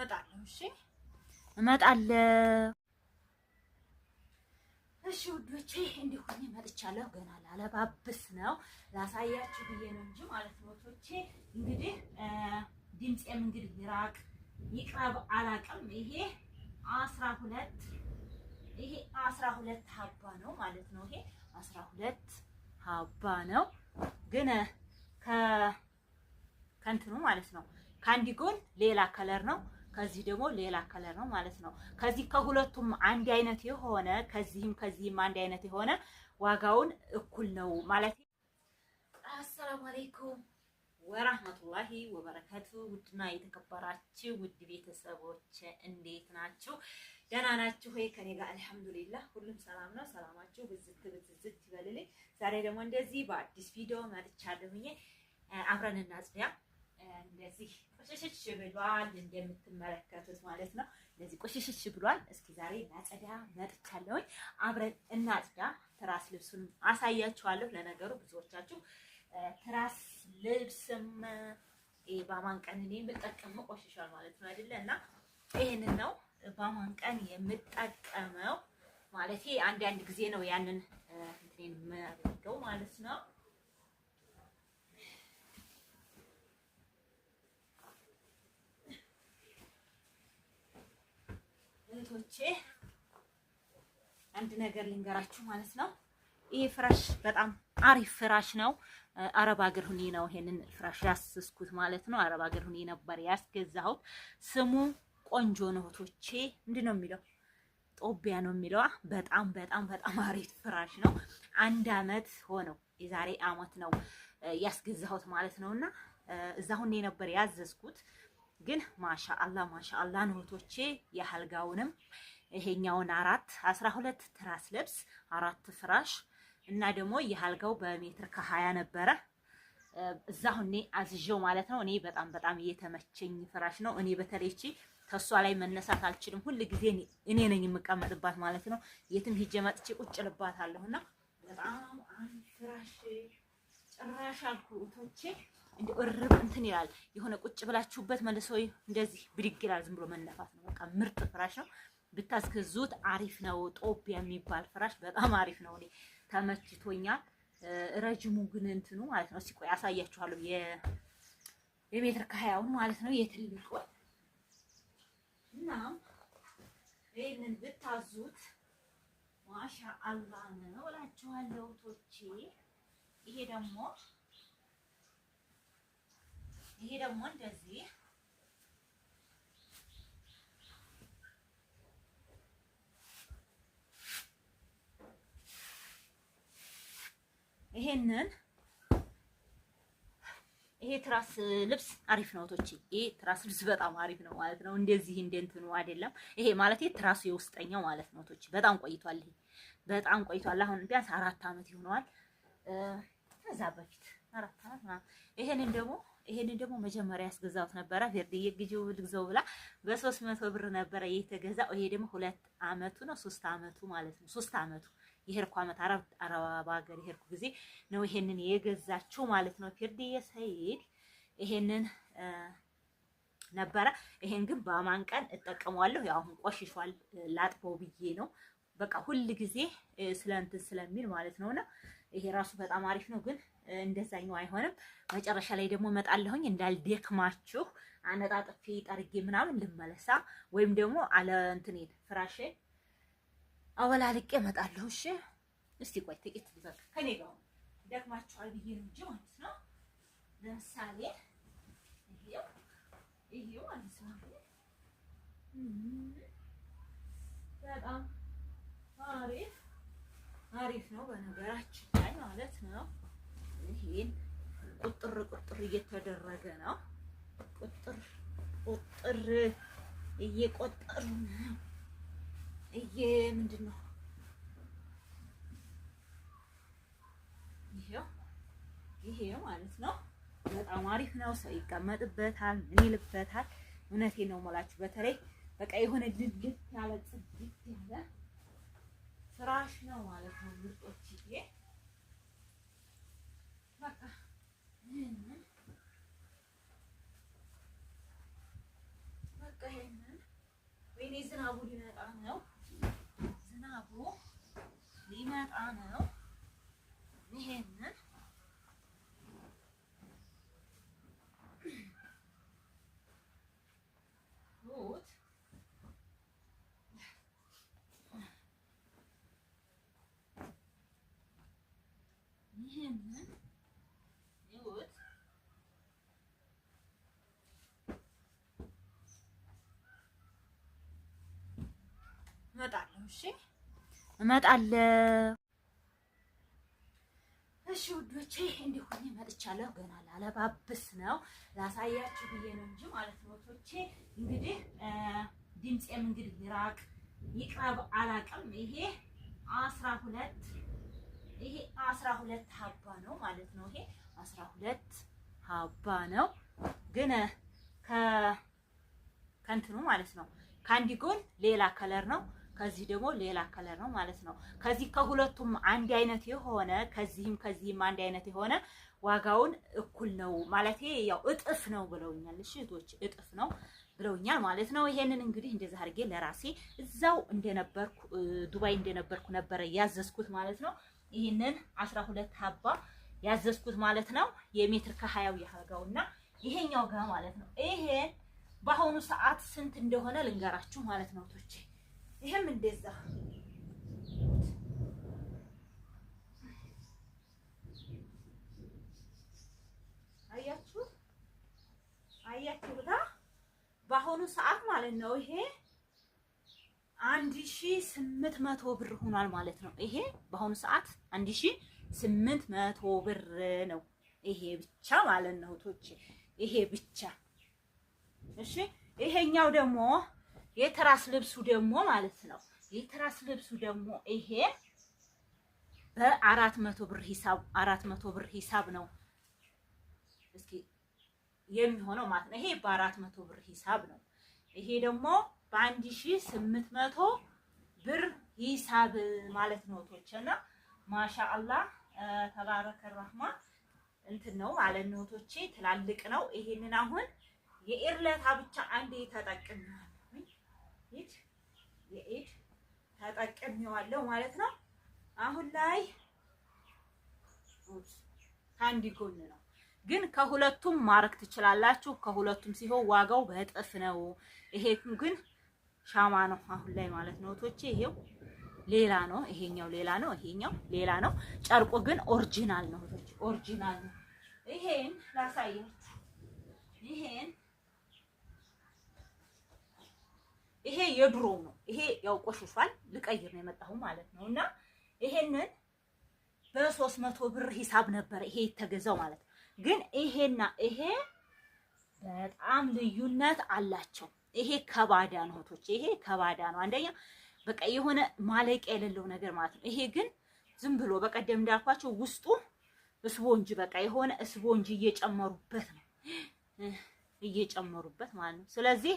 እመጣለሁ። እሺ እመጣለሁ። እሺ ውዶቼ እንዲሁኝ መጥቻለሁ። ገና ላለባብስ ነው ላሳያችሁ ብዬ ነው እንጂ ማለት ነው። ውዶቼ እንግዲህ ድምጼም እንግዲህ ይራቅ ይቅረብ አላውቅም። ይሄ 12 ሀባ ነው ማለት ነው። ይሄ 12 ሀባ ነው ግን ከእንትኑ ማለት ነው። ከአንድ ጎን ሌላ ከለር ነው፣ ከዚህ ደግሞ ሌላ ከለር ነው ማለት ነው። ከዚህ ከሁለቱም አንድ አይነት የሆነ ከዚህም አንድ አይነት የሆነ ዋጋውን እኩል ነው ማለት ነው። አሰላሙ አለይኩም ወራህመቱላሂ ወበረካቱ። ውድና የተከበራችሁ ውድ ቤተሰቦች እንዴት ናችሁ? ደህና ናችሁ ወይ? ከኔ ጋር አልሐምዱሊላህ ሁሉም ሰላም ነው። ሰላማችሁ ብዝት ይበልልኝ። ዛሬ ደግሞ እንደዚህ በአዲስ ቪዲዮ መጥቻለሁኝ። አብረን እናጽዳ። እንደዚህ ቆሽሽሽ ብሏል እንደምትመለከቱት ማለት ነው። እንደዚህ ቆሽሽሽ ብሏል። እስኪ ዛሬ እናጽዳ መጥቻለሁኝ። አብረን እናጽዳ። ትራስ ልብሱን አሳያችኋለሁ። ለነገሩ ብዙዎቻችሁ ትራስ ልብስም በማን ቀን እኔ የምጠቀመው ቆሽሿል ማለት ነው አይደለ? እና ይሄንን ነው በማን ቀን የምጠቀመው ማለት አንድ ጊዜ ነው ያንን እንትን የማደርገው ማለት ነው። እህቶቼ አንድ ነገር ልንገራችሁ ማለት ነው። ይሄ ፍራሽ በጣም አሪፍ ፍራሽ ነው። አረብ ሀገር ሁኔ ነው ይሄንን ፍራሽ ያስስኩት ማለት ነው። አረብ ሀገር ሁኔ ነበር ያስገዛሁት። ስሙ ቆንጆ ነው እህቶቼ። ምንድን ነው የሚለው? ጦቢያ ነው የሚለው። በጣም አሪፍ ፍራሽ ነው። 1 አመት ሆነው የዛሬ አመት ነው ያስገዛሁት ማለት ነውና እዛ ሁኔ ነበር ያዘዝኩት። ግን ማሻአላህ ነው እህቶቼ። የአልጋውንም ይሄኛውን 12 ትራስ ልብስ 4 ፍራሽ እና ደግሞ የአልጋው በሜትር ከ20 ነበረ እዛ ሁኔ አዝዤው ማለት ነው። እኔ በጣም እየተመቸኝ ፍራሽ ነው። እኔ በተለይ እቺ ከሷ ላይ መነሳት አልችልም። ሁሉ ጊዜ እኔ ነኝ የምቀመጥባት ማለት ነው። የትም ሂጄ መጥቼ ቁጭ ልባታለሁና በጣም አሪፍ ፍራሽ ጭራሽ አልኩ እህቶቼ። እንደ እርብ እንትን ይላል የሆነ ቁጭ ብላችሁበት መልሶ እንደዚህ ብድግ ይላል። ዝም ብሎ መነፋት ነው። በቃ ምርጥ ፍራሽ ነው። ብታስገዙት አሪፍ ነው። ጦቢያ የሚባል ፍራሽ በጣም አሪፍ ነው። እኔ ተመችቶኛል። ረጅሙ ግን እንትኑ ማለት ነው። እስኪ ቆይ አሳያችኋለሁ። የሜትር ከ20 ማለት ነው የትልቁ እና ይሄንን ብታዙት ማሻአላህ ነው እላችኋለሁ ቶቼ። ይሄ ደግሞ እንደዚህ ይሄ ትራስ ልብስ አሪፍ ነው ቶቼ። ይሄ ትራስ ልብስ በጣም አሪፍ ነው ማለት ነው። እንደዚህ እንደንትኑ አይደለም። ይሄ ማለት ትራሱ የውስጠኛው ማለት ነው ቶቼ። በጣም ቆይቷል። ይሄ በጣም ቆይቷል። አሁን ቢያንስ 4 አመት ይሆነዋል። ከዛ በፊት 4 አመት ማለት ይሄንን ደግሞ መጀመሪያ ያስገዛሁት ነበረ። ፈርዲዬ ግዢው ልግዛው ብላ በ300 ብር ነበረ የተገዛው። ይሄ ደግሞ 2 አመቱ ነው 3 አመቱ ማለት ነው። 3 አመቱ የሄድኩ አመት አረብ ሀገር የሄድኩ ጊዜ ነው ይሄንን የገዛችው ማለት ነው። ፈርዲዬ ሰይድ ይሄንን ነበረ። ይሄን ግን በማን ቀን እጠቀመዋለሁ። ያው አሁን ቆሽሿል ላጥበው ብዬ ነው። በቃ ሁል ጊዜ ስለሚል ማለት ነውና ይሄ ራሱ በጣም አሪፍ ነው። ግን እንደዛኛው አይሆንም። መጨረሻ ላይ ደግሞ እመጣለሁኝ እንዳልደክማችሁ አነጣጥፌ ጠርጌ ምናምን ልመለሳ ወይም ደግሞ አለ እንትኔ ፍራሼ አወላልቄ እመጣለሁ። እሺ እስቲ ቆይ ጥቂት ልበቅ ከኔ ጋር ደክማችኋል ብዬ ነው እንጂ ማለት ነው። ለምሳሌ ይሄው ማለት ነው በጣም አሪፍ ነው በነገራችን ላይ ማለት ነው። ይሄን ቁጥር እየተደረገ ነው። ቁጥር እየቆጠሩ ነው። ምንድን ነው ይሄው ማለት ነው። በጣም አሪፍ ነው። ሰው ይቀመጥበታል፣ ምን ይልበታል። እውነቴን ነው የምላችሁ። በተለይ በቃ የሆነ ልልት ያለ ጽድት ያለ ፍራሽ ነው ማለት ነው ምርጦችዬ። በቃ በቃ በቃ ይሄንን ወይኔ ዝናቡ ሊመጣ ነው። ዝናቡ ሊመጣ ነው። ይሄንን ሩት ይሄንን ሩት እመጣለሁ። እሺ እመጣለሁ። እሺ ውዶቼ እንዲሁ ሆኜ መጥቻለሁ። ገና ላለባብስ ነው ላሳያችሁ ብዬ ነው እንጂ ማለት ነው። ውዶቼ እንግዲህ ድምጼም እንግዲህ ይራቅ ይቅረብ አላውቅም። ይሄ 12 ሀባ ነው ማለት ነው። ይሄ 12 ሀባ ነው ግን ከእንትኑ ማለት ነው ከአንድ ጎን ሌላ ከለር ነው፣ ከዚህ ደግሞ ሌላ ከለር ነው ማለት ነው። ከዚህ ከሁለቱም አንድ አይነት የሆነ ከዚህም አንድ አይነት የሆነ ዋጋውን እኩል ነው ማለት ያው እጥፍ ነው ብለውኛል። እሺ እህቶች እጥፍ ነው ብለውኛል ማለት ነው። ይሄንን እንግዲህ እንደዛ አድርጌ ለራሴ እዛው እንደነበርኩ ዱባይ እንደነበርኩ ነበረ ያዘዝኩት ማለት ነው። ይሄንን 12 ሀባ ያዘዝኩት ማለት ነው። የሜትር ከ20 ያህጋውና ይሄኛው ጋር ማለት ነው። ይሄ በአሁኑ ሰዓት ስንት እንደሆነ ልንገራችሁ ማለት ነው እህቶቼ። ይሄም እንደዛ አያችሁታ በአሁኑ ሰዓት ማለት ነው። ይሄ 1800 ብር ሆኗል ማለት ነው። ይሄ በአሁኑ ሰዓት 1800 ብር ነው። ይሄ ብቻ ማለት ነው እህቶቼ፣ ይሄ ብቻ። እሺ ይሄኛው ደግሞ የትራስ ልብሱ ደግሞ ማለት ነው። የትራስ ልብሱ ደግሞ ይሄ በ400 ብር ሂሳብ 400 ብር ሂሳብ ነው እስኪ የሚሆነው ማለት ነው። ይሄ በ400 ብር ሂሳብ ነው። ይሄ ደግሞ በ1800 ብር ሂሳብ ማለት ነው እህቶቼና ማሻአላህ ተባረከ ረህማን እንትን ነው ማለት ነው እህቶቼ፣ ትላልቅ ነው። ይሄንን አሁን የኢርለታ ብቻ አንዴ ተጠቅሜዋለሁ። የኢድ ተጠቅሜዋለሁ ማለት ነው። አሁን ላይ ከአንድ ጎን ነው ግን ከሁለቱም ማረክ ትችላላችሁ። ከሁለቱም ሲሆን ዋጋው በእጥፍ ነው። ይሄ ግን ሻማ ነው አሁን ላይ ማለት ነው እህቶቼ። ይሄው ሌላ ነው፣ ይሄኛው ሌላ ነው፣ ይሄኛው ሌላ ነው። ጨርቁ ግን ኦሪጂናል ነው እህቶቼ፣ ኦሪጂናል ነው። ይሄን ላሳያችሁ። ይሄ የድሮ ነው። ይሄ ያው ቆሽሿል፣ ልቀይር ነው የመጣሁ ማለት ነው። እና ይሄንን በ300 ብር ሂሳብ ነበር ይሄ የተገዛው ማለት ነው። ግን ይሄና ይሄ በጣም ልዩነት አላቸው። ይሄ ከባዳ ነው እህቶቼ፣ ይሄ ከባዳ ነው። አንደኛ በቃ የሆነ ማለቂያ የሌለው ነገር ማለት ነው። ይሄ ግን ዝም ብሎ በቀደም እንዳልኳቸው ውስጡ ስፖንጅ በቃ የሆነ ስፖንጅ እየጨመሩበት ነው ማለት ነው። ስለዚህ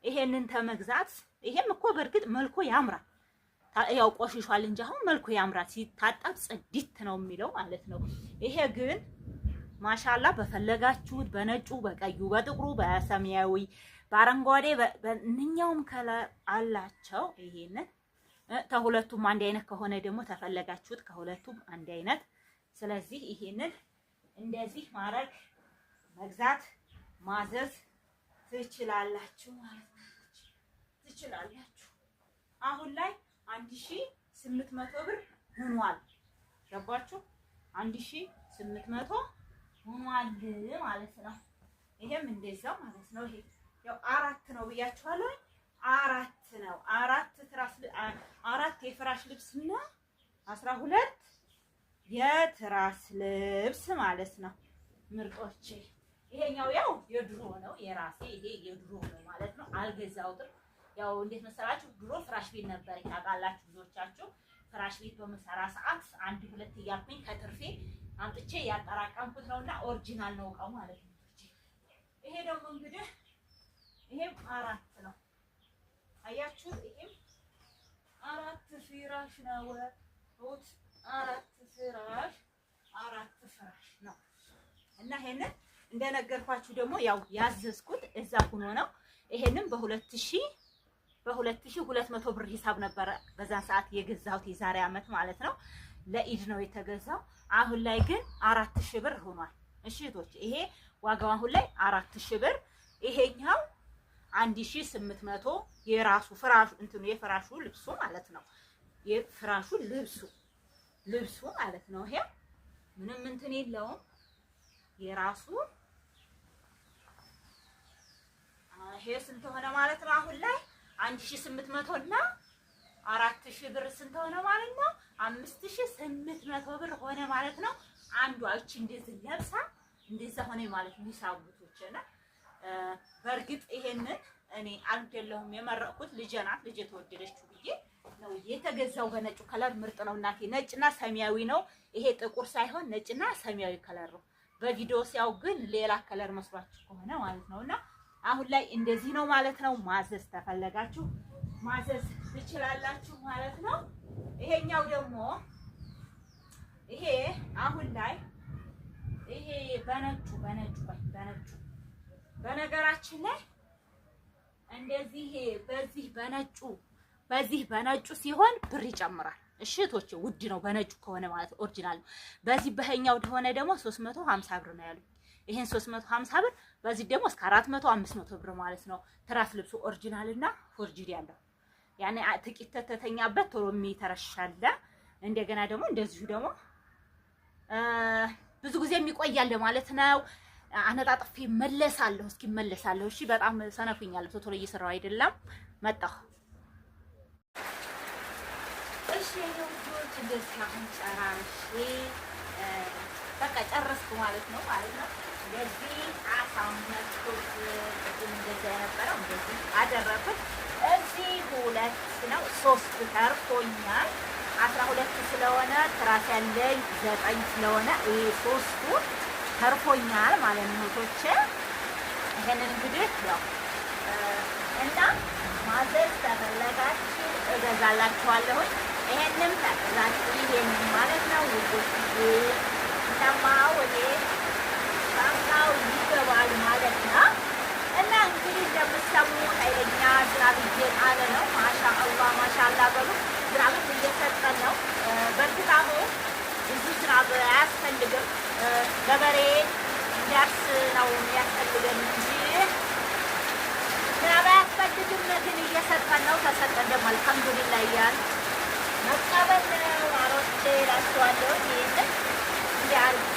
ይሄንን ተመግዛት፣ ይሄም እኮ በእርግጥ መልኩ ያምራል፣ ያው ቆሽሿል እንጂ አሁን መልኩ ያምራል። ሲታጠብ ጽድት ነው የሚለው ማለት ነው። ይሄ ግን ማሻአላ በፈለጋችሁት በነጩ፣ በቀዩ፣ በጥቁሩ፣ በሰማያዊ፣ በአረንጓዴ በእንኛውም ከለር አላቸው። ይሄንን ከሁለቱም አንድ አይነት ከሆነ ደግሞ ተፈለጋችሁት ከሁለቱም አንድ አይነት። ስለዚህ ይሄንን እንደዚህ ማድረግ መግዛት ማዘዝ ትችላላችሁ ማለት ነው። ትችላላችሁ። አሁን ላይ 1800 ብር ሆኗል። ገባችሁ? 1800 ሆኗል ማለት ነው። ይሄም እንደዛው ማለት ነው። ይሄ ያው 4 ነው ብያችኋለሁ። 4 ነው። 4 የፍራሽ ልብስና 12 የትራስ ልብስ ማለት ነው ምርጦቼ። ይሄኛው ያው የድሮ ነው የራሴ፣ ይሄ የድሮ ነው ማለት ነው። አልገዛሁትም። ያው እንዴት መሰላችሁ ድሮ ፍራሽ ቤት ነበር ታውቃላችሁ ብዙዎቻችሁ። ፍራሽ ቤት በመሰራ ሰዓት 1-2 እያልኩኝ ከትርፌ አምጥቼ ያጠራቀምኩት ነውና ኦሪጂናል ነው እቃው ማለት ነው። ይሄ ደግሞ እንግዲህ ይሄም 4 ነው አያችሁት። ይሄም 4 ፍራሽ ነው። 4 ፍራሽ ነው እና ይሄንን እንደነገርኳችሁ ደግሞ ያው ያዘዝኩት እዛ ሆኖ ነው። ይሄንን በ2200 ብር ሂሳብ ነበረ በዛን ሰዓት የገዛሁት የዛሬ አመት ማለት ነው። ለኢድ ነው የተገዛው። አሁን ላይ ግን 4000 ብር ሆኗል። እሺ እህቶች ይሄ ዋጋው አሁን ላይ 4000 ብር፣ ይሄኛው 1800 የራሱ ፍራሹ እንትኑ የፍራሹ ልብሱ ማለት ነው። የፍራሹ ልብሱ ማለት ነው። ይሄ ምንም እንትን የለውም የራሱ። ይሄ ስንት ሆነ ማለት ነው? አሁን ላይ 1800 እና 4000 ብር ስንት ሆነ ማለት ነው? 5800 ብር ሆነ ማለት ነው። አንዷ እቺ እንደዚህ ለብሳ እንደዛ ሆነ ማለት ነው ሂሳቡቶችና በእርግጥ ይሄንን እኔ አይደለሁም የመረቅኩት፣ ልጄ ናት። ልጄ ተወደደችው ብዬ ነው የተገዛው። በነጩ ከለር ምርጥ ነው እናቴ። ነጭና ሰማያዊ ነው ይሄ፣ ጥቁር ሳይሆን ነጭና ሰማያዊ ከለር ነው። በቪዲዮ ሲያው ግን ሌላ ከለር መስሏችሁ ከሆነ ማለት ነውና አሁን ላይ እንደዚህ ነው ማለት ነው። ማዘዝ ተፈለጋችሁ ማዘዝ ትችላላችሁ ማለት ነው። ይሄኛው ደግሞ ይሄ አሁን ላይ ይሄ በነጩ በነገራችን ላይ እንደዚህ በዚህ በነጩ ሲሆን ብር ይጨምራል። እሺቶች ውድ ነው በነጩ ከሆነ ማለት ኦሪጂናል ነው። በዚህ በህኛው ከሆነ ደግሞ 350 ብር ነው ያሉት። ይሄን 350 ብር በዚህ ደግሞ እስከ 400 500 ብር ማለት ነው። ትራስ ልብሱ ኦሪጂናል እና ፎርጅድ ያለው ያኔ ጥቂት ተተኛበት ቶሎ የሚተረሻለ። እንደገና ደግሞ እንደዚሁ ደግሞ ብዙ ጊዜ የሚቆያል ማለት ነው። አነጣጥፌ መለሳለሁ። እስኪ መለሳለሁ። እሺ በጣም ሰነፉኛል። ቶሎ እየሰራው አይደለም መጣሁ። እሺ የውጆች እንደዚህ አሁን ጨራርሼ በቃ ጨረስኩ ማለት ነው። እንደዚህ አሳመርኩት። እንደዚህ የነበረው እንደዚህ አደረኩት። እዚህ 2 ነው 3 ተርፎኛል። 12 ስለሆነ ትራስ ያለኝ 9 ስለሆነ ይሄ 3ቱ ተርፎኛል ማለት ነው እህቶቼ። ይሄንን እንግዲህ ያው እና ማዘዝ ተፈለጋችሁ እገዛላችኋለሁ። ይሄንም ተገዛችሁ ይሄንን ማለት ነው ውዶች። እናማ ወዴ ሳምናው ይገባል ማለት ነው። እና እንግዲህ እንደምትሰሙ ኃይለኛ ዝናብ እየጣለ ነው። ማሻአላህ ማሻአላህ በሉ። ዝናብም እየሰጠን ነው። በእርግጥ አሁን ብዙ ዝናብ አያስፈልግም። ገበሬ እንዲያርስ ነው የሚያስፈልገን እንጂ ዝናብ አያስፈልግም። ግን እየሰጠን ነው። ተሰጠን ደግሞ አልሐምዱሊላህ እያልን መቀበል ነው። አሮቼ እላችኋለሁ። ይሄንን እንዲያርጊ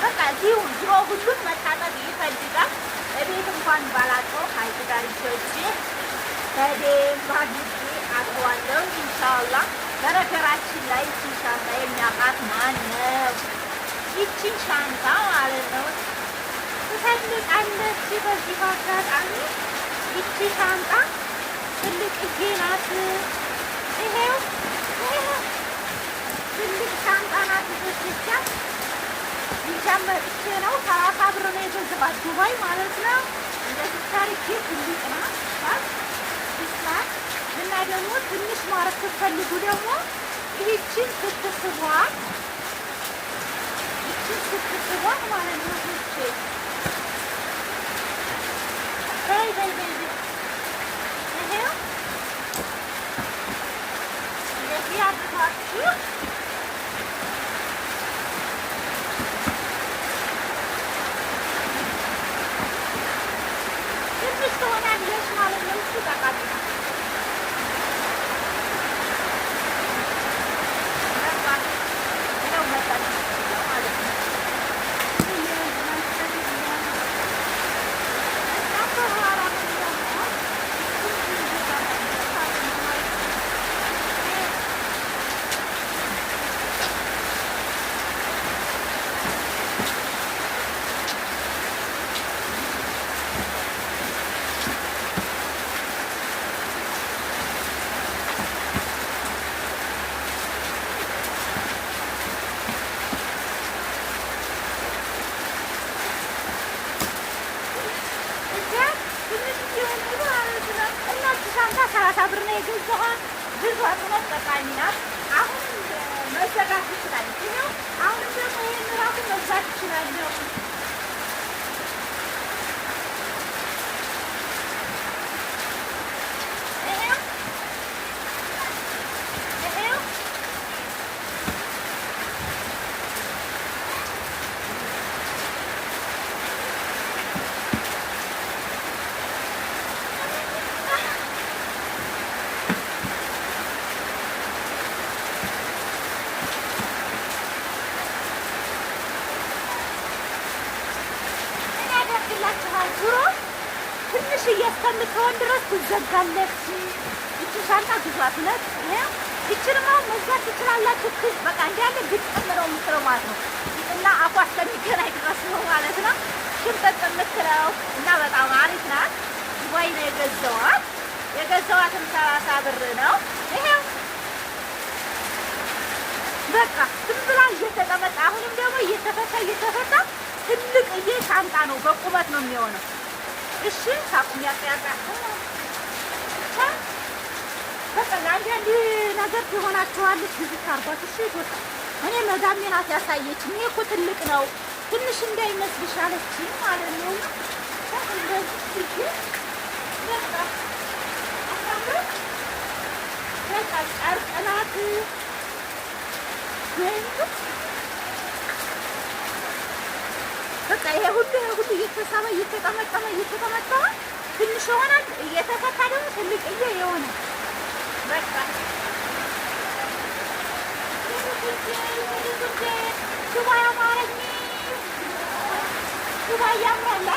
በቃ እዚሁ ድሮ ሁሉም መታጠብ ይፈልጋል። እቤት እንኳን ባላቀው ሀይቅ ጋር ይጆቼ በደንብ አድርጌ አጥዋለሁ ኢንሻአላህ። በነገራችን ላይ ይቺን ሻንጣ የሚያውቃት ማን ነው? ይቺን ሻንጣ ማለት ነው ትፈልቃለች። በዚህ አጋጣሚ ይቺ ሻንጣ ትልቅዬ ናት። ይሄው ትልቅ ሻንጣ ናት። ብቻ ይጀምርቼ ነው 30 ብር ነው የተዘባጁ ዱባይ ማለት ነው። እንደዚህ ታሪክ ትልቅ ናት። ይስማል እና ደግሞ ትንሽ ማረፍ ስትፈልጉ ደግሞ ይህችን ስትስቧት ማለት ነው። ይሄው እንደዚህ አድርጋችሁ ትንሽ ትሆናለች ማለት ነው። እሱ ጠቃሚ ነው። ሰላሳ ብር ነው የገዛኋት። ብዙ አጥነት ጠቃሚ ናት። አሁን መዘጋት ትችላለች። ይኸው አሁን ደግሞ ይህን ራሱ መግዛት ትችላለሁ። ትንሽዬ እስከምትሆን ድረስ ትዘጋለች። እቺ ሻንጣ ግዟት ነት ይችንማ መግዛት ትችላላችሁ። በቃ እንዳለ ግጥም ነው የምትለው ማለት ነው። እና አፏ እስከሚገናኝ ድረስ ነው ማለት ነው ሽምጥጥ የምትለው እና በጣም አሪፍ ናት። ዱባይ ነው የገዛዋትም 30 ብር ነው። ይሄው በቃ ዝም ብላ እየተቀመጠ አሁንም ደግሞ እየተፈታ ትልቅዬ ሻንጣ ነው። በቁመት ነው የሚሆነው። እሺ ሳቁም ያቀያቃ በቃ ለአንዳንድ ነገር ትሆናችኋለች። ብዙ ታርጓት። እሺ እኔ መዳሜ ናት ያሳየችኝ። ይሄ እኮ ትልቅ ነው ትንሽ እንዳይመስልሽ አለችኝ ማለት ነው። እንደዚህ በቃ ጨርቅ ናት። በቃ ይሄ ሁሉ እየተሳበ እየተጠመጠመ ትንሽ ይሆናል። እየተፈታ ደግሞ ትልቅዬ የሆነ በቃ ዱባይ አማረኝ። ዱባይ ያምራል።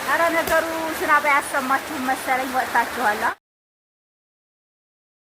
ኧረ ነገሩ ዝናብ አያሰማችሁም መሰለኝ ወጥታችኋል።